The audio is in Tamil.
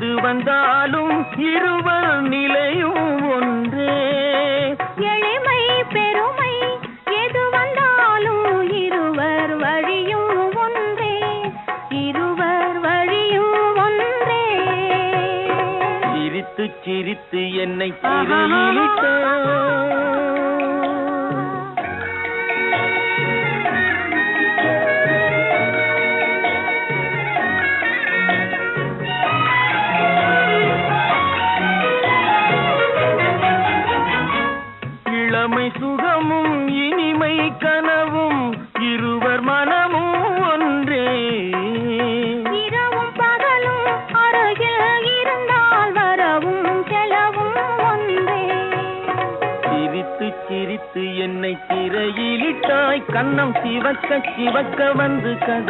எது வந்தாலும் இருவர் நிலையும் ஒன்றே. எளிமை பெருமை எது வந்தாலும் இருவர் வழியும் ஒன்றே. இருவர் வழியும் ஒன்றே. சிரித்து சிரித்து என்னை சிறையிலிட்ட இளமை சுகமும் இனிமை கனவும் இருவர் மனமும் ஒன்றே. இரவும் பகலும் அருகில் இருந்தால் வரவும் செலவும் ஒன்றே. சிரித்து சிரித்து என்னை சிறையிலிட்டாய். கன்னம் சிவக்க சிவக்க வந்து கதை